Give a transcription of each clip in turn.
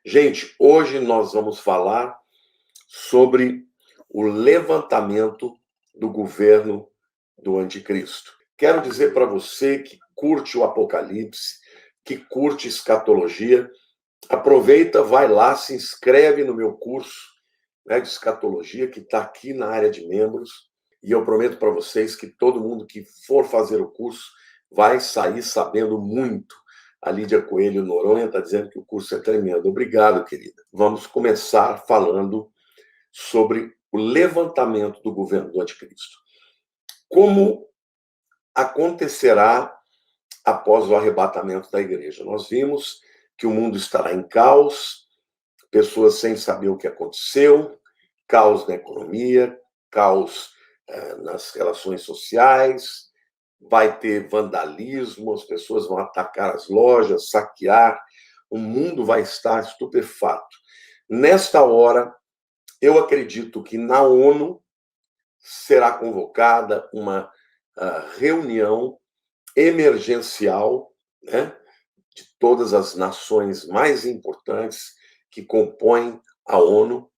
Gente, hoje nós vamos falar sobre o levantamento do governo do anticristo. Quero dizer para você que curte o Apocalipse, que curte escatologia, aproveita, vai lá, se inscreve no meu curso, né, de escatologia, que está aqui na área de membros, e eu prometo para vocês que todo mundo que for fazer o curso vai sair sabendo muito. A Lídia Coelho Noronha está dizendo que o curso é tremendo. Obrigado, querida. Vamos começar falando sobre o levantamento do governo do anticristo. Como acontecerá após o arrebatamento da igreja? Nós vimos que o mundo estará em caos, pessoas sem saber o que aconteceu, caos na economia, caos nas relações sociais, vai ter vandalismo, as pessoas vão atacar as lojas, saquear, o mundo vai estar estupefato. Nesta hora, eu acredito que na ONU será convocada uma reunião emergencial, né, de todas as nações mais importantes que compõem a ONU,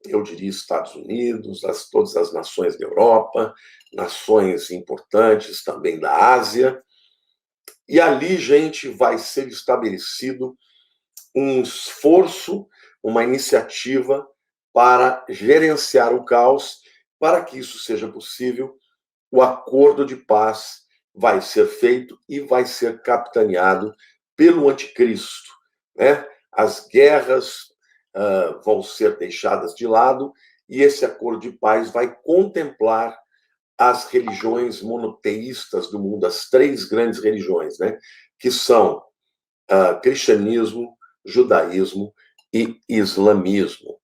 eu diria Estados Unidos, todas as nações da Europa, nações importantes também da Ásia, e ali, gente, vai ser estabelecido um esforço, uma iniciativa para gerenciar o caos. Para que isso seja possível, o acordo de paz vai ser feito e vai ser capitaneado pelo anticristo, né? As guerras vão ser deixadas de lado e esse acordo de paz vai contemplar as religiões monoteístas do mundo, as três grandes religiões, né? Que são cristianismo, judaísmo e islamismo,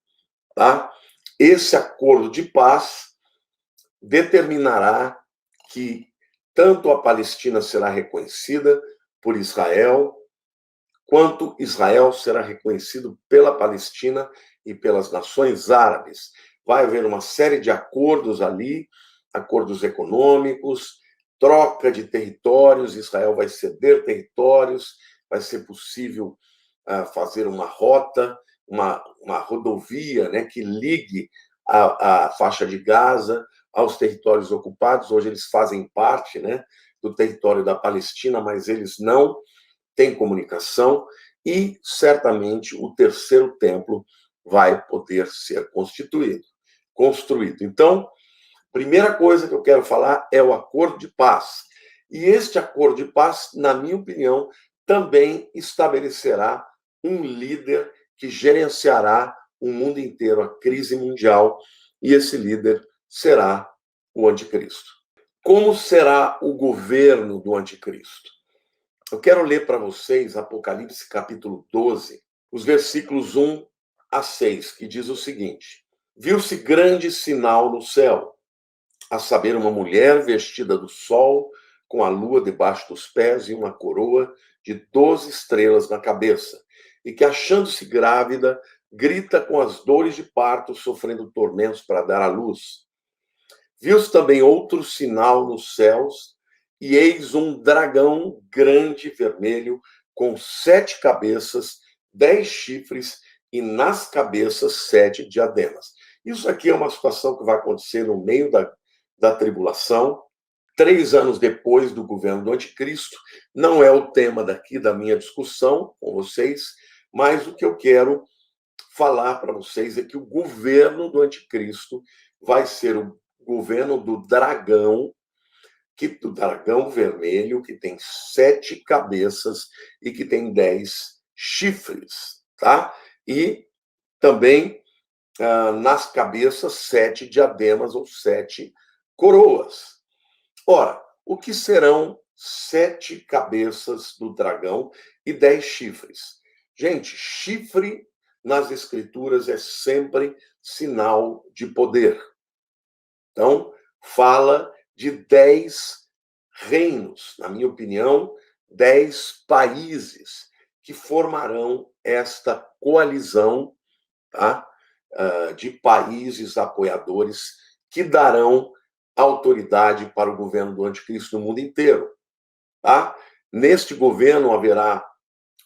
tá? Esse acordo de paz determinará que tanto a Palestina será reconhecida por Israel, quanto Israel será reconhecido pela Palestina e pelas nações árabes. Vai haver uma série de acordos ali, acordos econômicos, troca de territórios, Israel vai ceder territórios, vai ser possível fazer uma rota, uma rodovia, né, que ligue a faixa de Gaza aos territórios ocupados. Hoje eles fazem parte, né, do território da Palestina, mas eles não têm comunicação e, certamente, o terceiro templo vai poder ser construído. Então, primeira coisa que eu quero falar é o acordo de paz. E este acordo de paz, na minha opinião, também estabelecerá um líder que gerenciará o mundo inteiro, a crise mundial, e esse líder será o anticristo. Como será o governo do anticristo? Eu quero ler para vocês Apocalipse capítulo 12, os versículos 1 a 6, que diz o seguinte: Viu-se grande sinal no céu, a saber, uma mulher vestida do sol, com a lua debaixo dos pés e uma coroa de 12 estrelas na cabeça, e que, achando-se grávida, grita com as dores de parto, sofrendo tormentos para dar à luz. Viu-se também outro sinal nos céus, e eis um dragão grande vermelho, com 7 cabeças, 10 chifres, e nas cabeças 7 diademas. Isso aqui é uma situação que vai acontecer no meio da tribulação, 3 anos depois do governo do anticristo. Não é o tema daqui da minha discussão com vocês, mas o que eu quero falar para vocês é que o governo do anticristo vai ser o governo do dragão vermelho, que tem 7 cabeças e que tem 10 chifres, tá? E também nas cabeças 7 diademas ou 7 coroas. Ora, o que serão 7 cabeças do dragão e 10 chifres? Gente, chifre nas escrituras é sempre sinal de poder. Então, fala de 10 reinos, na minha opinião, 10 países que formarão esta coalizão, tá? De países apoiadores que darão autoridade para o governo do anticristo no mundo inteiro. Tá? Neste governo haverá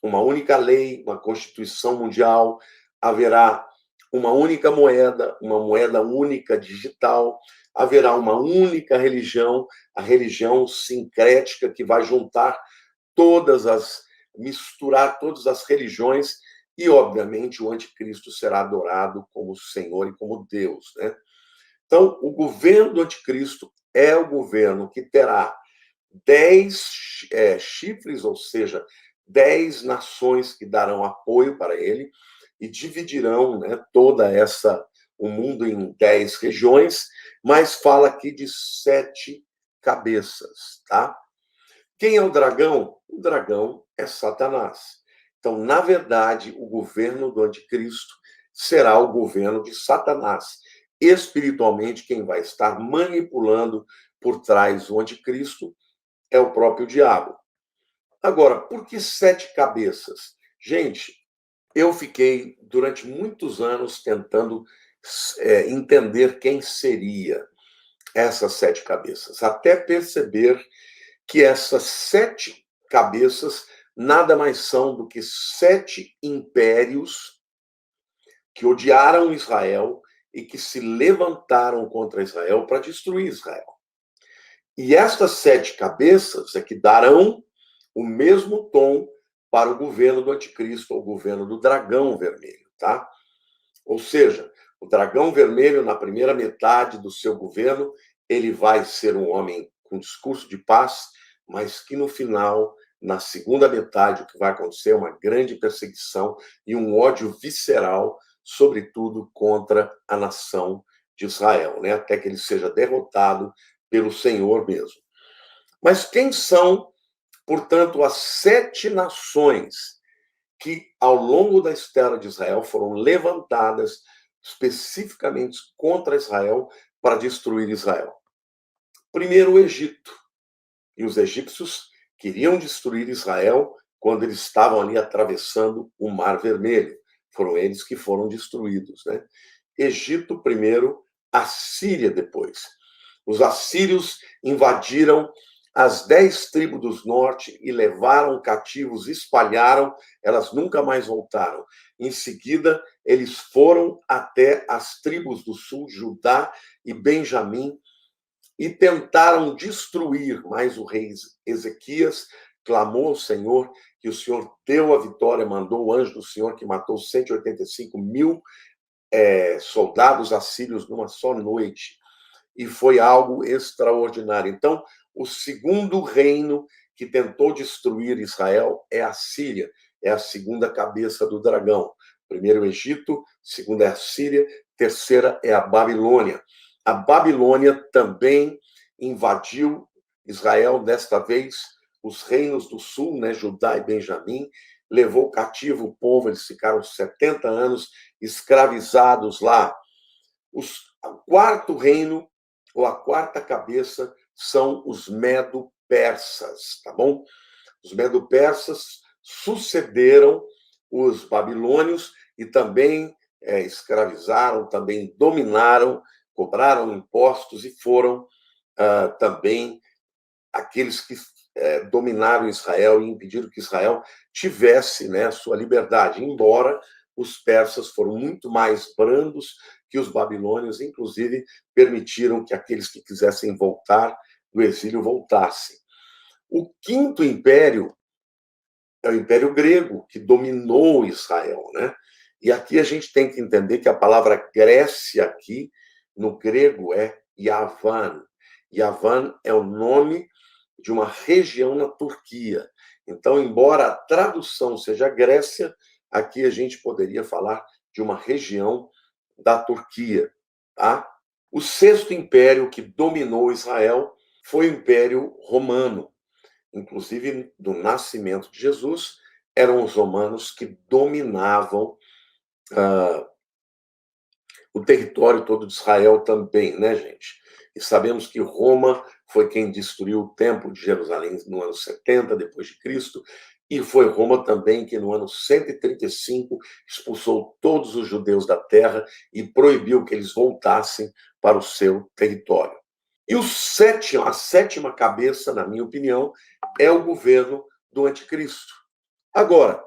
uma única lei, uma Constituição Mundial, haverá uma única moeda, uma moeda única digital, haverá uma única religião, a religião sincrética que vai juntar misturar todas as religiões e, obviamente, o anticristo será adorado como Senhor e como Deus, né? Então, o governo do anticristo é o governo que terá 10 chifres, ou seja, 10 nações que darão apoio para ele e dividirão, né, o mundo em 10 regiões, mas fala aqui de 7 cabeças, tá? Quem é o dragão? O dragão é Satanás. Então, na verdade, o governo do anticristo será o governo de Satanás. Espiritualmente, quem vai estar manipulando por trás do anticristo é o próprio diabo. Agora, por que 7 cabeças? Gente, eu fiquei durante muitos anos tentando entender quem seria essas 7 cabeças, até perceber que essas 7 cabeças nada mais são do que 7 impérios que odiaram Israel e que se levantaram contra Israel para destruir Israel. E estas 7 cabeças é que darão o mesmo tom para o governo do anticristo, ou o governo do dragão vermelho, tá? Ou seja, o dragão vermelho, na primeira metade do seu governo, ele vai ser um homem com discurso de paz, mas que no final, na segunda metade, o que vai acontecer é uma grande perseguição e um ódio visceral, sobretudo contra a nação de Israel, né? Até que ele seja derrotado pelo Senhor mesmo. Mas quem são, portanto, as 7 nações que, ao longo da história de Israel, foram levantadas especificamente contra Israel para destruir Israel? Primeiro, o Egito. E os egípcios queriam destruir Israel quando eles estavam ali atravessando o Mar Vermelho. Foram eles que foram destruídos, né? Egito primeiro, Assíria depois. Os assírios invadiram as 10 tribos do norte e levaram cativos, espalharam, elas nunca mais voltaram. Em seguida, eles foram até as tribos do sul, Judá e Benjamim, e tentaram destruir, mas o rei Ezequias clamou ao Senhor, que o Senhor deu a vitória, mandou o anjo do Senhor que matou 185 mil soldados assírios numa só noite. E foi algo extraordinário. Então, o segundo reino que tentou destruir Israel é a Síria, é a segunda cabeça do dragão. Primeiro o Egito, segunda é a Síria, terceira é a Babilônia. A Babilônia também invadiu Israel, desta vez os reinos do sul, né, Judá e Benjamim, levou cativo o povo, eles ficaram 70 anos escravizados lá. O quarto reino, ou a quarta cabeça, são os medo-persas, tá bom? Os medo-persas sucederam os babilônios e também escravizaram, também dominaram, cobraram impostos e foram também aqueles que dominaram Israel e impediram que Israel tivesse, né, sua liberdade, embora os persas foram muito mais brandos que os babilônios, inclusive permitiram que aqueles que quisessem voltar do exílio voltassem. O quinto império é o Império Grego, que dominou Israel, né? E aqui a gente tem que entender que a palavra Grécia aqui, no grego, é Yavan. Yavan é o nome de uma região na Turquia. Então, embora a tradução seja Grécia, aqui a gente poderia falar de uma região da Turquia, tá? O sexto império que dominou Israel foi o Império Romano. Inclusive, do nascimento de Jesus, eram os romanos que dominavam o território todo de Israel também, né, gente? E sabemos que Roma foi quem destruiu o Templo de Jerusalém no ano 70 depois de Cristo, e foi Roma também que no ano 135 expulsou todos os judeus da terra e proibiu que eles voltassem para o seu território. E a sétima cabeça, na minha opinião, é o governo do anticristo. Agora,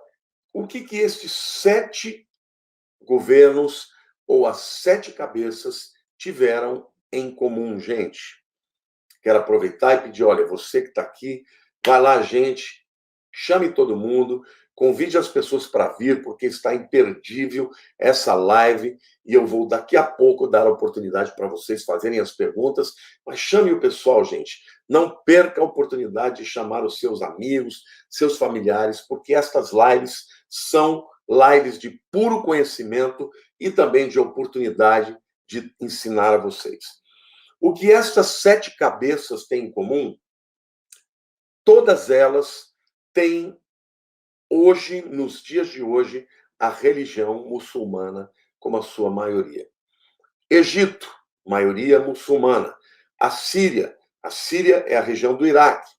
O que estes 7 governos ou as 7 cabeças tiveram em comum, gente? Quero aproveitar e pedir, olha, você que está aqui, vai lá, gente, chame todo mundo, convide as pessoas para vir, porque está imperdível essa live, e eu vou daqui a pouco dar a oportunidade para vocês fazerem as perguntas, mas chame o pessoal, gente. Não perca a oportunidade de chamar os seus amigos, seus familiares, porque estas lives são lives de puro conhecimento e também de oportunidade de ensinar a vocês. O que estas 7 cabeças têm em comum? Todas elas têm hoje, nos dias de hoje, a religião muçulmana como a sua maioria. Egito, maioria muçulmana. A Síria é a região do Iraque,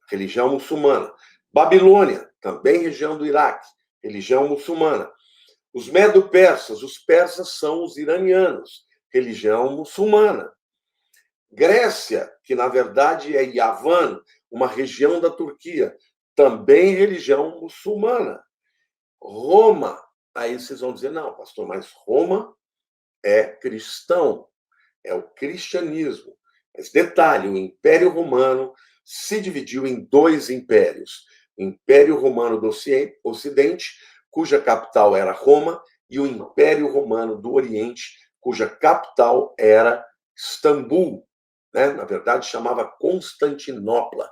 religião muçulmana. Babilônia, também região do Iraque, religião muçulmana. Os medo-persas, os persas são os iranianos, religião muçulmana. Grécia, que na verdade é Yavan, uma região da Turquia, também religião muçulmana. Roma, aí vocês vão dizer, não, pastor, mas Roma é cristão, é o cristianismo. Mas detalhe, o Império Romano se dividiu em 2 impérios. O Império Romano do Ocidente, cuja capital era Roma, e o Império Romano do Oriente, cuja capital era Istambul, né? Na verdade, chamava Constantinopla,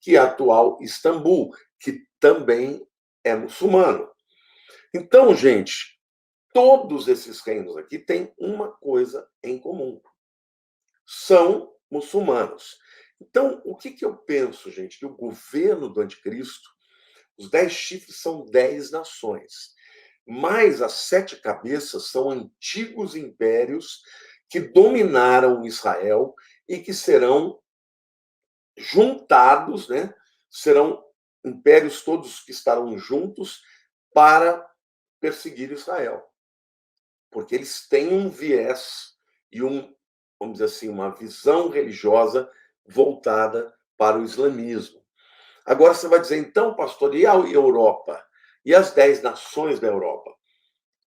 que é a atual Istambul, que também é muçulmano. Então, gente, todos esses reinos aqui têm uma coisa em comum. São muçulmanos. Então, o que eu penso, gente? Que o governo do anticristo, os 10 chifres são 10 nações, mas as 7 cabeças são antigos impérios que dominaram Israel e que serão juntados, né? Serão impérios todos que estarão juntos para perseguir Israel. Porque eles têm um viés e vamos dizer assim, uma visão religiosa voltada para o islamismo. Agora você vai dizer, então, pastor, e a Europa? E as 10 nações da Europa?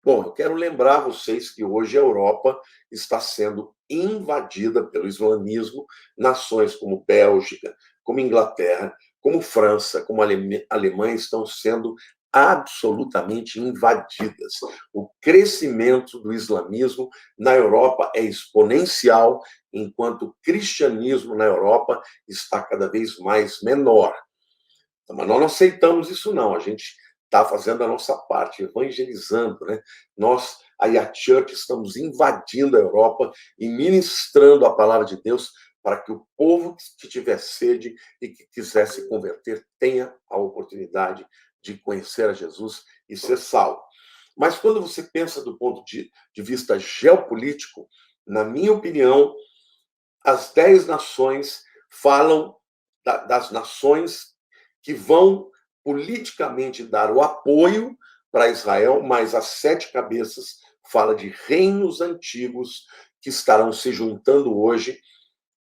Bom, eu quero lembrar vocês que hoje a Europa está sendo invadida pelo islamismo. Nações como Bélgica, como Inglaterra, como França, como Alemanha estão sendo absolutamente invadidas. O crescimento do islamismo na Europa é exponencial, enquanto o cristianismo na Europa está cada vez mais menor. Mas nós não aceitamos isso, não. A gente está fazendo a nossa parte, evangelizando, né? Nós, aí a Church, estamos invadindo a Europa e ministrando a palavra de Deus para que o povo que tiver sede e que quiser se converter tenha a oportunidade de conhecer a Jesus e ser salvo. Mas quando você pensa do ponto de vista geopolítico, na minha opinião, as 10 nações falam das nações que vão politicamente dar o apoio para Israel, mas as 7 cabeças fala de reinos antigos que estarão se juntando hoje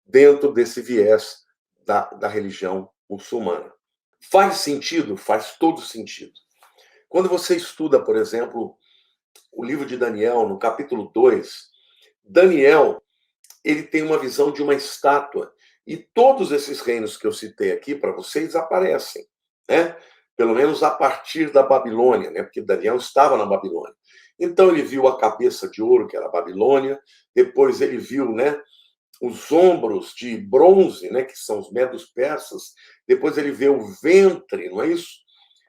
dentro desse viés da religião muçulmana. Faz sentido? Faz todo sentido. Quando você estuda, por exemplo, o livro de Daniel, no capítulo 2, Daniel ele tem uma visão de uma estátua. E todos esses reinos que eu citei aqui para vocês aparecem, né? Pelo menos a partir da Babilônia, né? Porque Daniel estava na Babilônia. Então ele viu a cabeça de ouro, que era a Babilônia, depois ele viu, né, os ombros de bronze, né, que são os medos persas, depois ele vê o ventre, não é isso?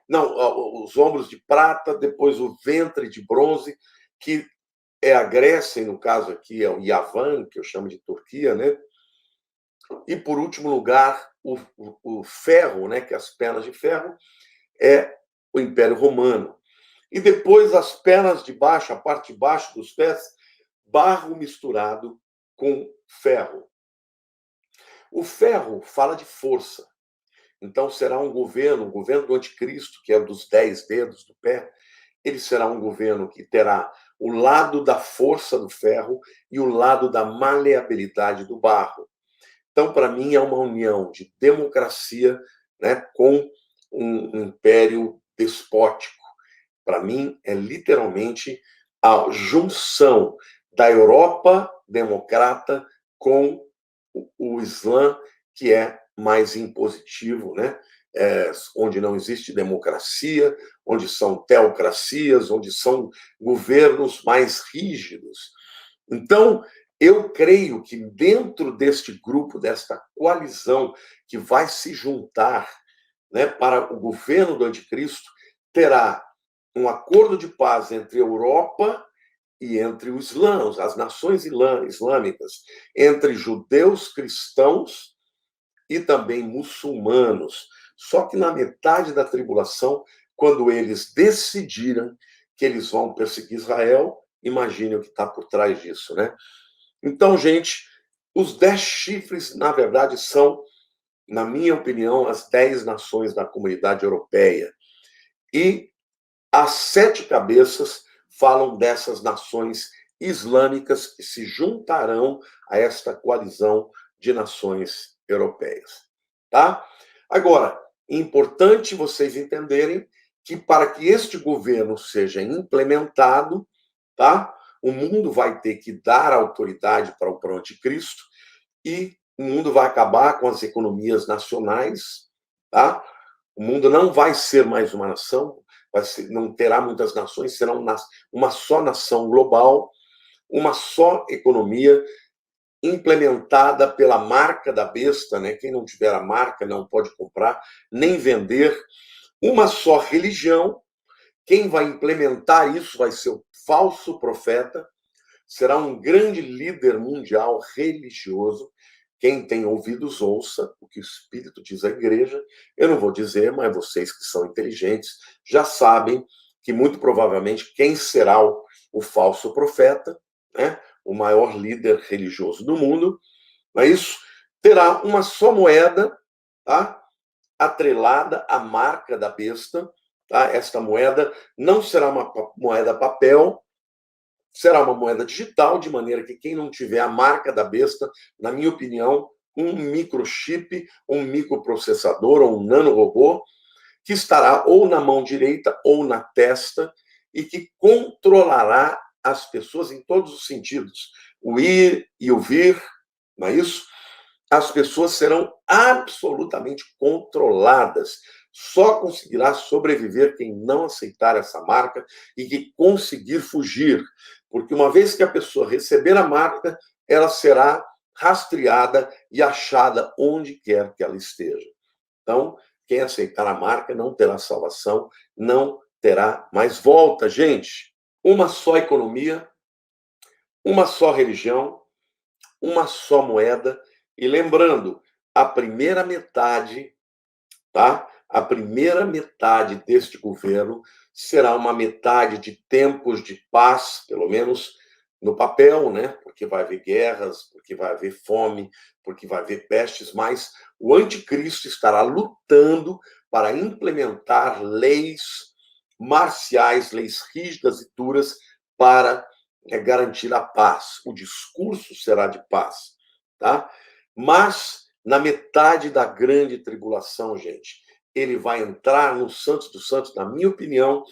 Não, os ombros de prata, depois o ventre de bronze, que é a Grécia, e no caso aqui é o Yavan, que eu chamo de Turquia, né? E, por último lugar, o ferro, né? Que é as pernas de ferro, é o Império Romano. E depois as pernas de baixo, a parte de baixo dos pés, barro misturado com ferro. O ferro fala de força. Então será um governo, o governo do anticristo, que é dos 10 dedos do pé, ele será um governo que terá o lado da força do ferro e o lado da maleabilidade do barro. Então, para mim, é uma união de democracia, né, com um império despótico. para mim, é literalmente a junção da Europa democrata com o Islã, que é mais impositivo, né? Onde não existe democracia, onde são teocracias, onde são governos mais rígidos. Então, eu creio que dentro deste grupo, desta coalizão que vai se juntar, né, para o governo do anticristo, terá um acordo de paz entre a Europa e entre os islãs, as nações islâmicas, entre judeus cristãos e também muçulmanos. Só que na metade da tribulação, quando eles decidiram que eles vão perseguir Israel, imagine o que está por trás disso, né? Então, gente, os 10 chifres, na verdade, são, na minha opinião, as 10 nações da comunidade europeia. E as 7 cabeças falam dessas nações islâmicas que se juntarão a esta coalizão de nações europeias. Tá? Agora, é importante vocês entenderem que para que este governo seja implementado, tá? O mundo vai ter que dar autoridade para o anticristo e o mundo vai acabar com as economias nacionais, tá? O mundo não vai ser mais uma nação, não terá muitas nações, será uma só nação global, uma só economia implementada pela marca da besta, né? Quem não tiver a marca não pode comprar nem vender, uma só religião. Quem vai implementar isso vai ser o falso profeta, será um grande líder mundial religioso. Quem tem ouvidos, ouça o que o Espírito diz à igreja. Eu não vou dizer, mas vocês que são inteligentes já sabem que, muito provavelmente, quem será o falso profeta, né? O maior líder religioso do mundo, não é isso? Terá uma só moeda, tá? Atrelada à marca da besta. Tá? Esta moeda não será uma moeda papel, será uma moeda digital, de maneira que quem não tiver a marca da besta, na minha opinião, um microchip, um microprocessador ou um nanorobô, que estará ou na mão direita ou na testa e que controlará as pessoas em todos os sentidos. O ir e o vir, não é isso? As pessoas serão absolutamente controladas. Só conseguirá sobreviver quem não aceitar essa marca e que conseguir fugir. Porque uma vez que a pessoa receber a marca, ela será rastreada e achada onde quer que ela esteja. Então, quem aceitar a marca não terá salvação, não terá mais volta, gente. Uma só economia, uma só religião, uma só moeda. E lembrando, a primeira metade, tá? A primeira metade deste governo será uma metade de tempos de paz, pelo menos no papel, né? Porque vai haver guerras, porque vai haver fome, porque vai haver pestes, mas o anticristo estará lutando para implementar leis marciais, leis rígidas e duras para garantir a paz. O discurso será de paz, tá? Mas na metade da grande tribulação, gente, ele vai entrar no Santos dos Santos, na minha opinião,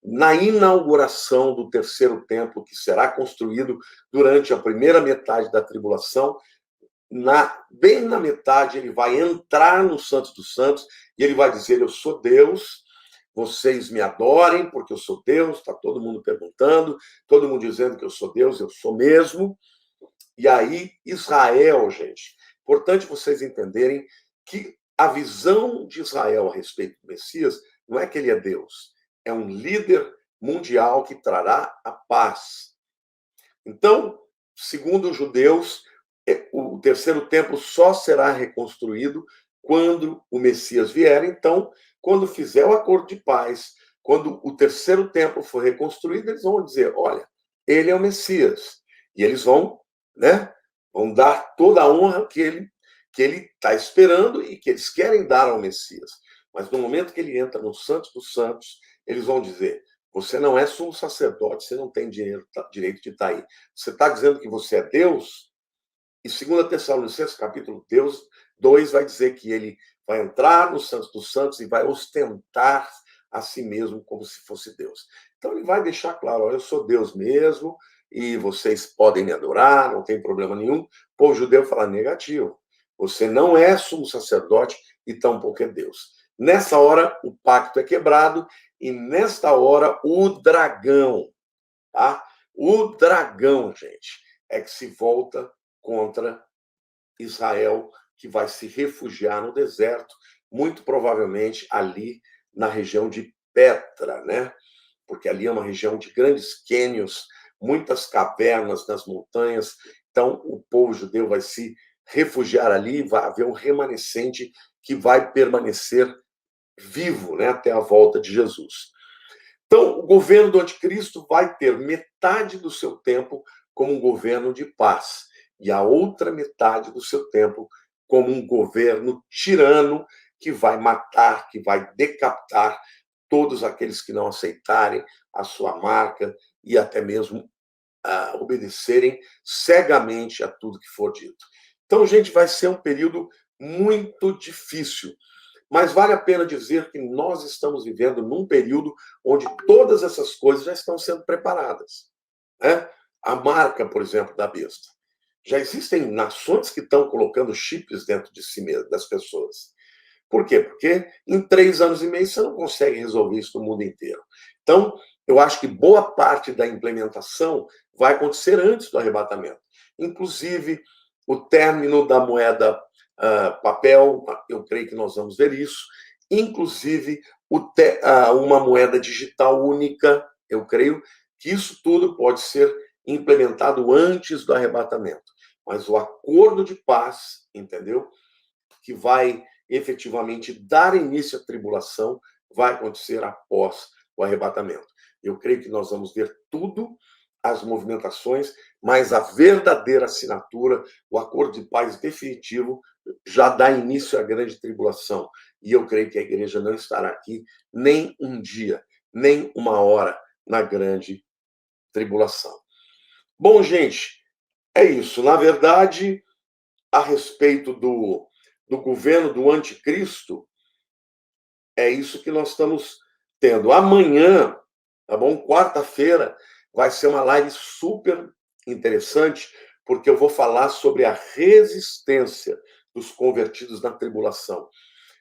na inauguração do terceiro templo, que será construído durante a primeira metade da tribulação. Bem na metade, ele vai entrar no Santos dos Santos e ele vai dizer: eu sou Deus, vocês me adorem porque eu sou Deus. Está todo mundo perguntando, todo mundo dizendo que eu sou Deus, eu sou mesmo. E aí, Israel, gente, importante vocês entenderem que a visão de Israel a respeito do Messias não é que ele é Deus, é um líder mundial que trará a paz. Então, segundo os judeus, o terceiro templo só será reconstruído quando o Messias vier. Então, quando fizer o acordo de paz, quando o terceiro templo for reconstruído, eles vão dizer: olha, ele é o Messias. E eles vão, né, vão dar toda a honra que ele está esperando e que eles querem dar ao Messias. Mas no momento que ele entra no Santos dos Santos, eles vão dizer: você não é sumo sacerdote, você não tem direito de estar aí. Você está dizendo que você é Deus? E 2 Tessalonicenses, capítulo 2, vai dizer que ele vai entrar no Santos dos Santos e vai ostentar a si mesmo como se fosse Deus. Então ele vai deixar claro, olha, eu sou Deus mesmo, e vocês podem me adorar, não tem problema nenhum. O povo judeu fala negativo. Você não é sumo sacerdote e tampouco é Deus. Nessa hora, o pacto é quebrado e nesta hora, o dragão, tá? O dragão, gente, é que se volta contra Israel, que vai se refugiar no deserto, muito provavelmente ali na região de Petra, né? Porque ali é uma região de grandes cânions, muitas cavernas nas montanhas. Então, o povo judeu vai se refugiar ali, vai haver um remanescente que vai permanecer vivo, né, até a volta de Jesus. Então, o governo do anticristo vai ter metade do seu tempo como um governo de paz e a outra metade do seu tempo como um governo tirano que vai matar, que vai decapitar todos aqueles que não aceitarem a sua marca e até mesmo obedecerem cegamente a tudo que for dito. Então, gente, vai ser um período muito difícil. Mas vale a pena dizer que nós estamos vivendo num período onde todas essas coisas já estão sendo preparadas, né? A marca, por exemplo, da besta. Já existem nações que estão colocando chips dentro de si mesmo, das pessoas. Por quê? Porque em 3 anos e meio você não consegue resolver isso no mundo inteiro. Então, eu acho que boa parte da implementação vai acontecer antes do arrebatamento. Inclusive, o término da moeda papel, eu creio que nós vamos ver isso. Inclusive, uma moeda digital única, eu creio que isso tudo pode ser implementado antes do arrebatamento. Mas o acordo de paz, entendeu? Que vai efetivamente dar início à tribulação, vai acontecer após o arrebatamento. Eu creio que nós vamos ver tudo, as movimentações, mas a verdadeira assinatura, o acordo de paz definitivo, já dá início à grande tribulação. E eu creio que a igreja não estará aqui nem um dia, nem uma hora na grande tribulação. Bom, gente, é isso. Na verdade, a respeito do governo do anticristo, é isso que nós estamos tendo. Amanhã, tá bom? Quarta-feira, vai ser uma live super interessante, porque eu vou falar sobre a resistência dos convertidos na tribulação.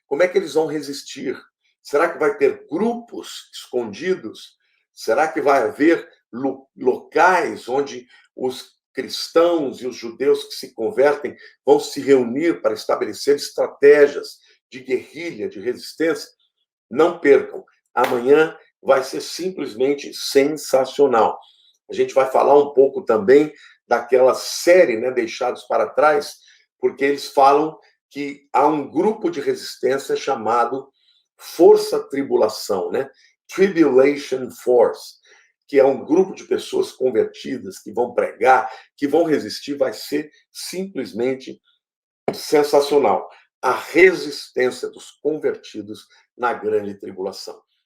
Como é que eles vão resistir? Será que vai ter grupos escondidos? Será que vai haver locais onde os cristãos e os judeus que se convertem vão se reunir para estabelecer estratégias de guerrilha, de resistência? Não percam. Amanhã vai ser simplesmente sensacional. A gente vai falar um pouco também daquela série, né, Deixados para Trás, porque eles falam que há um grupo de resistência chamado Força Tribulação, né? Tribulation Force, que é um grupo de pessoas convertidas que vão pregar, que vão resistir, vai ser simplesmente sensacional. A resistência dos convertidos na grande tribulação.